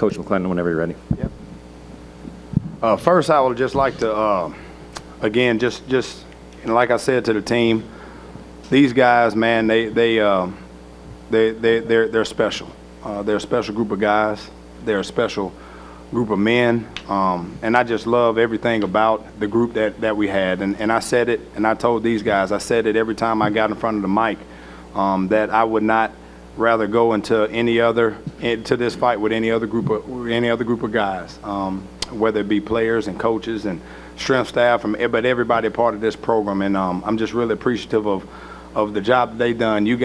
Coach McClendon, whenever you're ready. Yep. First, I would just like to, again, just like I said to the team, these guys, man, they're special. They're a special group of guys. They're a special group of men, and I just love everything about the group that we had. And I said it, and I told these guys, I said it every time I got in front of the mic, that I would not rather go into this fight with any other group of guys, whether it be players and coaches and strength staff, but everybody a part of this program. And I'm just really appreciative of the job that they've done. You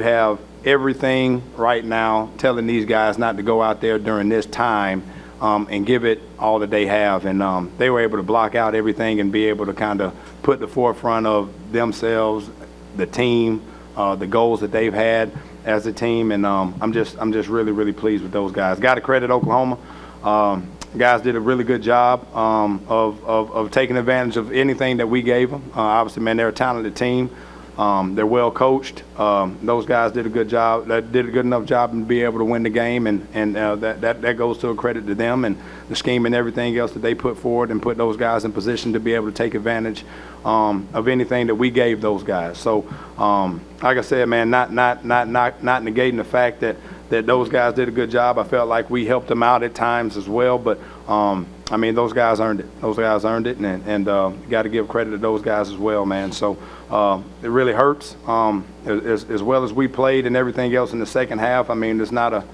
have everything right now telling these guys not to go out there during this time and give it all that they have. And they were able to block out everything and be able to kind of put the forefront of themselves, the team, the goals that they've had as a team. And I'm just really, really pleased with those guys. Got to credit Oklahoma. Guys did a really good job of taking advantage of anything that we gave them. Obviously, man, they're a talented team. They're well coached. Those guys did a good job. Did a good enough job to be able to win the game, and that goes to a credit to them and the scheme and everything else that they put forward and put those guys in position to be able to take advantage of anything that we gave those guys. So, like I said, man, not negating the fact that those guys did a good job. I felt like we helped them out at times as well, but I mean, those guys earned it. Those guys earned it, and got to give credit to those guys as well, man. So it really hurts. As well as we played and everything else in the second half, I mean, it's not a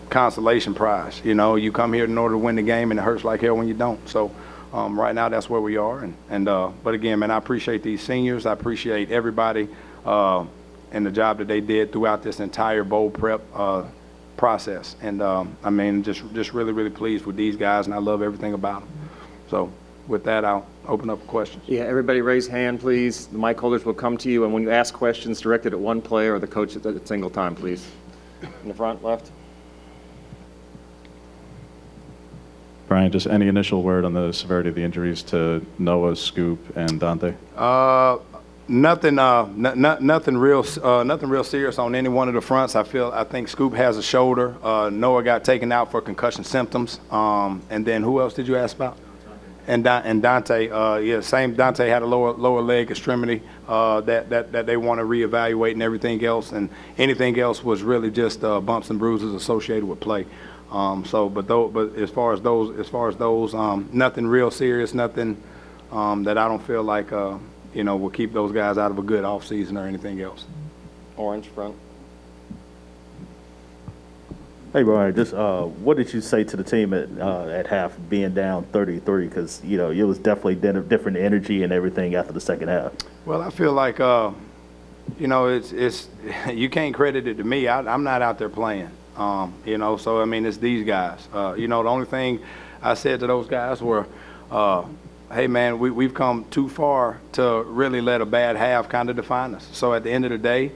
consolation prize. You know, you come here in order to win the game, and it hurts like hell when you don't. So right now, that's where we are. But again, man, I appreciate these seniors. I appreciate everybody and the job that they did throughout this entire bowl prep process. And I mean, just really, really pleased with these guys, and I love everything about them. So with that, I'll open up for questions. Yeah, everybody raise hand, please. The mic holders will come to you, and when you ask questions, directed at one player or the coach at a single time, please. In the front, left. Bryan, just any initial word on the severity of the injuries to Noah, Scoop, and Dante? Nothing real serious on any one of the fronts. I think Scoop has a shoulder. Noah got taken out for concussion symptoms. And then who else did you ask about? And Dante, same. Dante had a lower leg extremity that they want to reevaluate and everything else. And anything else was really just bumps and bruises associated with play. But as far as those, nothing real serious, nothing that I don't feel like will keep those guys out of a good off season or anything else. Orange front. Hey, Bryan, just what did you say to the team at half, being down 33? Because it was definitely different energy and everything after the second half. Well, I feel like it's you can't credit it to me. I'm not out there playing. So I mean, it's these guys. The only thing I said to those guys were, hey man, we've come too far to really let a bad half kind of define us. So at the end of the day,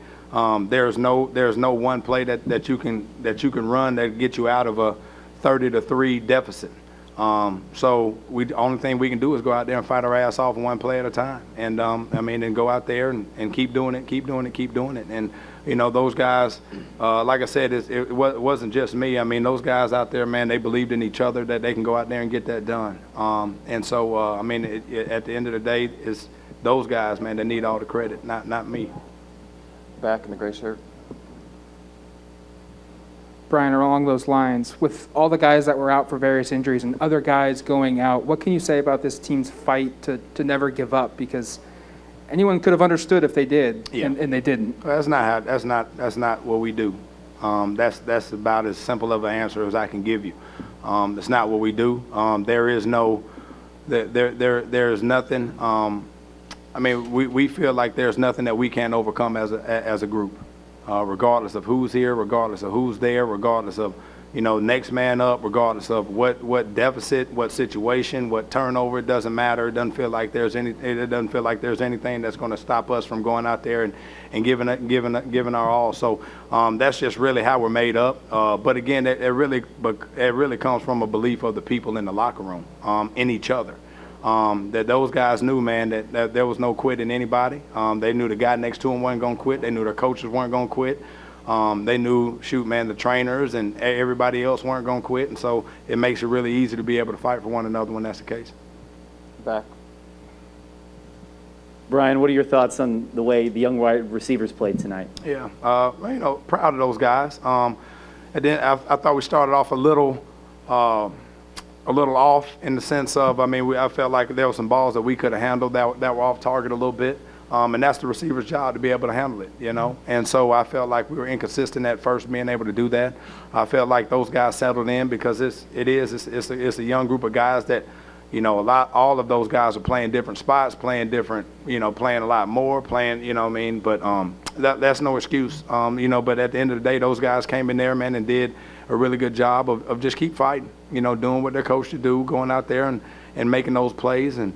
there's no one play that you can run that get you out of a 30-3 deficit. So the only thing we can do is go out there and fight our ass off one play at a time. And and go out there and keep doing it. And those guys, like I said, it wasn't just me. I mean, those guys out there, man, they believed in each other that they can go out there and get that done. At the end of the day, it's those guys, man, that need all the credit, not me. Back in the gray shirt. Bryan, along those lines, with all the guys that were out for various injuries and other guys going out, what can you say about this team's fight to never give up? Because anyone could have understood if they did, and they didn't. That's not what we do. That's about as simple of an answer as I can give you. That's not what we do. There is nothing. We feel like there's nothing that we can't overcome as a group, regardless of who's here, regardless of who's there, regardless of next man up, regardless of what deficit, what situation, what turnover. It doesn't matter. It doesn't feel like there's anything that's going to stop us from going out there and giving our all. So that's just really how we're made up. But again, it really comes from a belief of the people in the locker room, in each other. That those guys knew, man, that there was no quitting anybody. They knew the guy next to them wasn't going to quit. They knew their coaches weren't going to quit. They knew, shoot, man, the trainers and everybody else weren't going to quit, and so it makes it really easy to be able to fight for one another when that's the case. Back. Bryan, what are your thoughts on the way the young wide receivers played tonight? Yeah, you know, proud of those guys. And then I thought we started off a little off in the sense of, I mean, I felt like there were some balls that we could have handled that were off target a little bit. And that's the receiver's job to be able to handle it, you know. And so I felt like we were inconsistent at first being able to do that. I felt like those guys settled in because it's a young group of guys that, you know, all of those guys are playing different spots, playing different, you know, playing a lot more, playing, you know what I mean? But that's no excuse, you know, but at the end of the day, those guys came in there, man, and did a really good job of just keep fighting, you know, doing what they're coached to do, going out there and making those plays and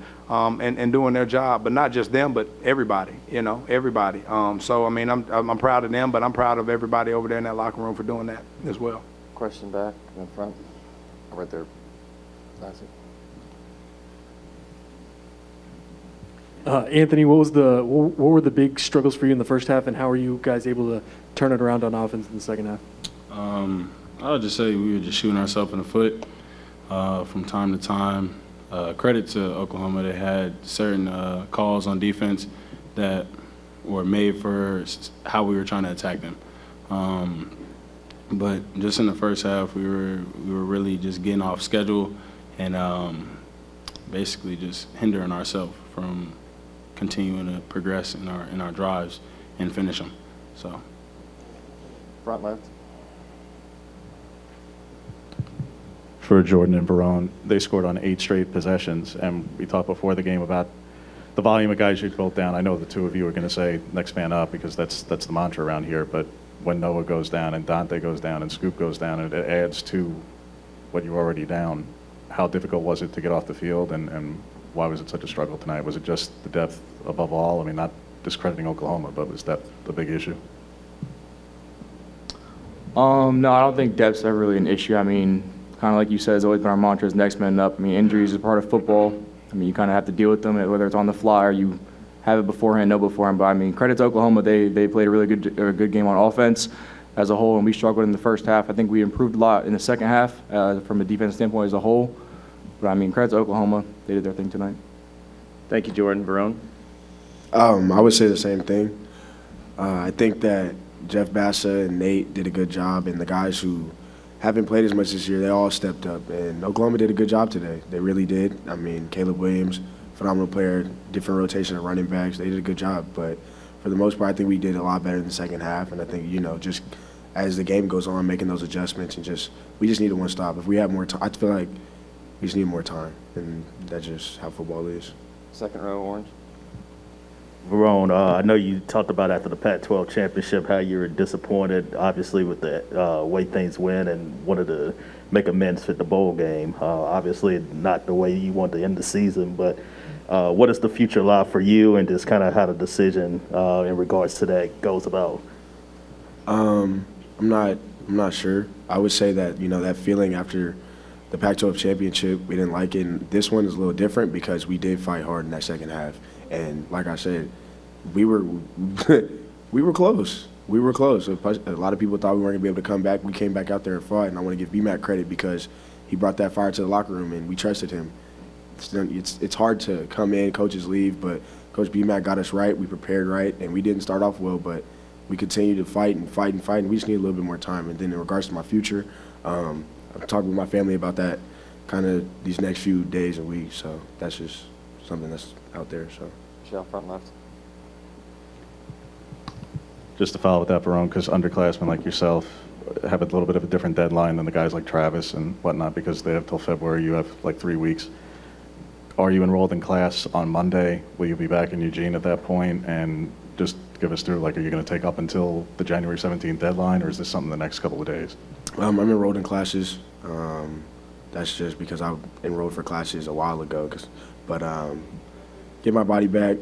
doing their job, but not just them, but everybody, you know, everybody. So, I mean, I'm proud of them, but I'm proud of everybody over there in that locker room for doing that as well. Question back in front. Right there. That's it. Anthony, what were the big struggles for you in the first half, and how were you guys able to turn it around on offense in the second half? I would just say we were just shooting ourselves in the foot from time to time. Credit to Oklahoma, they had certain calls on defense that were made for how we were trying to attack them. But just in the first half, we were really just getting off schedule and basically just hindering ourselves from continuing to progress in our drives and finish them. So. Front left. For Jordan and Barone, they scored on 8 straight possessions, and we talked before the game about the volume of guys you built down. I know the two of you are going to say next man up because that's the mantra around here, but when Noah goes down and Dante goes down and Scoop goes down, it adds to what you're already down. How difficult was it to get off the field, and why was it such a struggle tonight? Was it just the depth above all? I mean, not discrediting Oklahoma, but was depth the big issue? No, I don't think depth's ever really an issue. I mean, kind of like you said, it's always been our mantra is next man up. I mean, injuries are part of football. I mean, you kind of have to deal with them, whether it's on the fly or you have it beforehand, know beforehand. But, I mean, credit to Oklahoma. They played a really good game on offense as a whole, and we struggled in the first half. I think we improved a lot in the second half from a defense standpoint as a whole. But, I mean, credit to Oklahoma. They did their thing tonight. Thank you, Jordan. Barone. I would say the same thing. I think that Jeff Bassa and Nate did a good job, and the guys who haven't played as much this year, they all stepped up. And Oklahoma did a good job today. They really did. I mean, Caleb Williams, phenomenal player, different rotation of running backs. They did a good job. But for the most part, I think we did a lot better in the second half. And I think, you know, just as the game goes on, making those adjustments and we just needed one stop. If we have more time, I feel like we just need more time. And that's just how football is. Second row, orange. Verone, I know you talked about after the Pac-12 championship how you were disappointed, obviously, with the way things went and wanted to make amends for the bowl game. Obviously, not the way you want to end the season, but what does the future allow for you, and just kind of how the decision in regards to that goes about? I'm not sure. I would say that, you know, that feeling after the Pac-12 championship, we didn't like it. And this one is a little different because we did fight hard in that second half. And like I said, we were close. We were close. A lot of people thought we weren't going to be able to come back. We came back out there and fought, and I want to give BMAC credit because he brought that fire to the locker room, and we trusted him. It's hard to come in, coaches leave, but Coach BMAC got us right. We prepared right, and we didn't start off well, but we continued to fight and fight and fight, and we just need a little bit more time. And then in regards to my future, I'm talking with my family about that kind of these next few days and weeks, so that's just something that's out there. So, Michelle, front left. Just to follow with that, Barone, because underclassmen like yourself have a little bit of a different deadline than the guys like Travis and whatnot because they have till February. You have like 3 weeks. Are you enrolled in class on Monday? Will you be back in Eugene at that point? And just give us through, like, are you going to take up until the January 17th deadline, or is this something the next couple of days? I'm enrolled in classes. That's just because I enrolled for classes a while ago. But get my body back,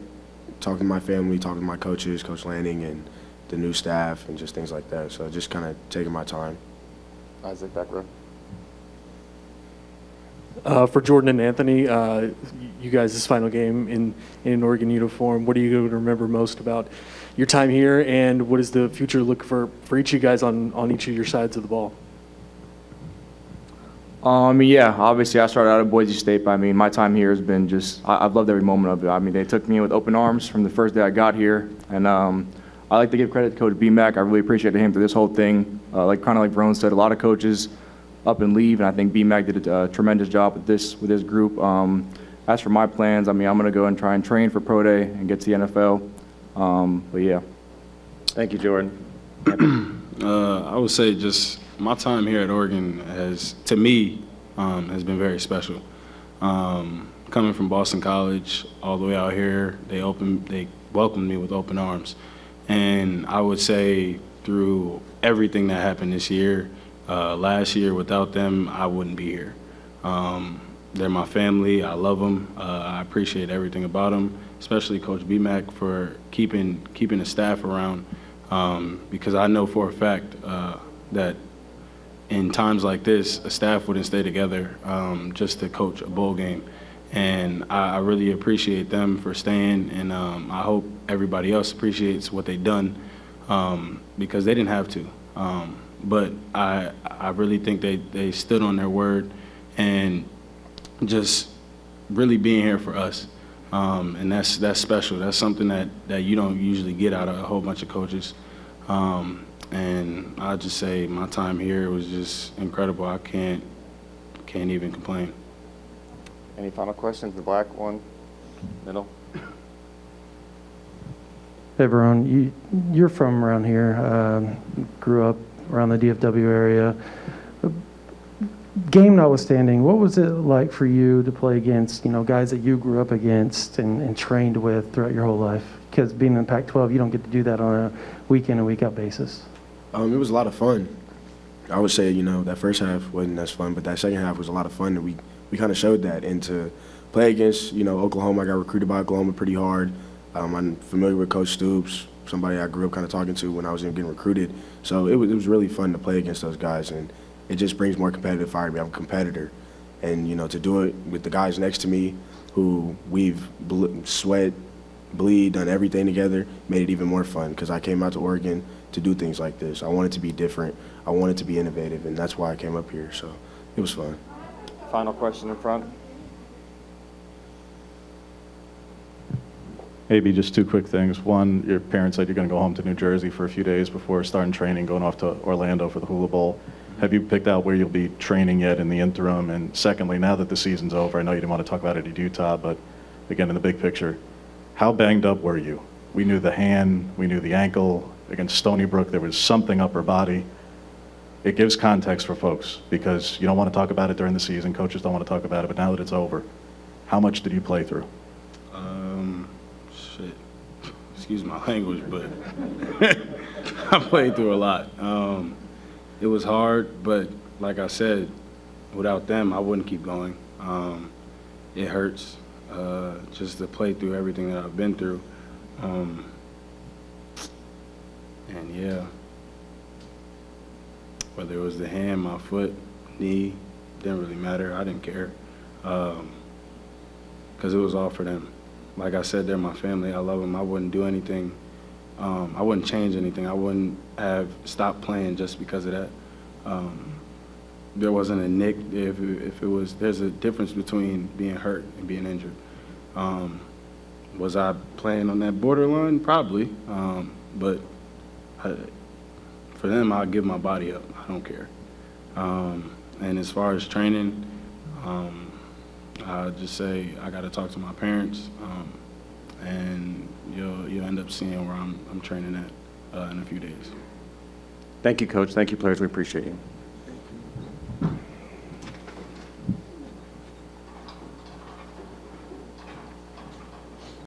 talk to my family, talk to my coaches, Coach Lanning, and the new staff, and just things like that. So just kind of taking my time. Isaac, back row. For Jordan and Anthony, you guys' final game in an Oregon uniform, what are you going to remember most about your time here, and what does the future look for each of you guys on each of your sides of the ball? Yeah, obviously I started out at Boise State, but I mean, my time here has been just, I've loved every moment of it. I mean, they took me in with open arms from the first day I got here, and I like to give credit to Coach B-Mac. I really appreciated him through this whole thing. Kind of like Verone said, a lot of coaches up and leave, and I think B-Mac did a tremendous job with this group. As for my plans, I mean, I'm going to go and try and train for Pro Day and get to the NFL. But yeah. Thank you, Jordan. I would say just my time here at Oregon has, to me, has been very special. Coming from Boston College all the way out here, they welcomed me with open arms. And I would say through everything that happened this year, last year, without them, I wouldn't be here. They're my family. I love them. I appreciate everything about them, especially Coach B-Mac for keeping the staff around, because I know for a fact that in times like this, a staff wouldn't stay together just to coach a bowl game. And I really appreciate them for staying, and I hope everybody else appreciates what they've done because they didn't have to. But I really think they stood on their word and just really being here for us. And that's special. That's something that you don't usually get out of a whole bunch of coaches. And I'll just say my time here was just incredible. I can't even complain. Any final questions? The black one, middle. Hey, Verone, you're from around here, grew up around the DFW area. Game notwithstanding, what was it like for you to play against, guys that you grew up against and trained with throughout your whole life? Because being in the Pac-12, you don't get to do that on a week-in and week-out basis. It was a lot of fun. I would say, that first half wasn't as fun, but that second half was a lot of fun, and we kind of showed that. And to play against, Oklahoma, I got recruited by Oklahoma pretty hard. I'm familiar with Coach Stoops, somebody I grew up kind of talking to when I was getting recruited. So it was really fun to play against those guys, and it just brings more competitive fire to me. I'm a competitor. And, to do it with the guys next to me who we've sweat, bleed, done everything together, made it even more fun because I came out to Oregon to do things like this. I wanted to be different. I wanted to be innovative, and that's why I came up here. So it was fun. Final question in front. Maybe just two quick things. One, your parents said you're going to go home to New Jersey for a few days before starting training, going off to Orlando for the Hula Bowl. Have you picked out where you'll be training yet in the interim? And secondly, now that the season's over, I know you didn't want to talk about it at Utah, but again, in the big picture, how banged up were you? We knew the hand, we knew the ankle. Against Stony Brook, there was something upper body. It gives context for folks because you don't want to talk about it during the season. Coaches don't want to talk about it, but now that it's over, how much did you play through? Shit. Excuse my language, but I played through a lot. It was hard, but like I said, without them, I wouldn't keep going. It hurts just to play through everything that I've been through. And yeah, whether it was the hand, my foot, knee, didn't really matter. I didn't care because it was all for them. Like I said, they're my family. I love them. I wouldn't do anything. I wouldn't change anything. I wouldn't have stopped playing just because of that. There wasn't a nick. If it was, there's a difference between being hurt and being injured. Was I playing on that borderline? Probably. But for them, I'll give my body up. I don't care. And as far as training, I'll just say I got to talk to my parents, and you'll end up seeing where I'm training at in a few days. Thank you, Coach. Thank you, players. We appreciate you.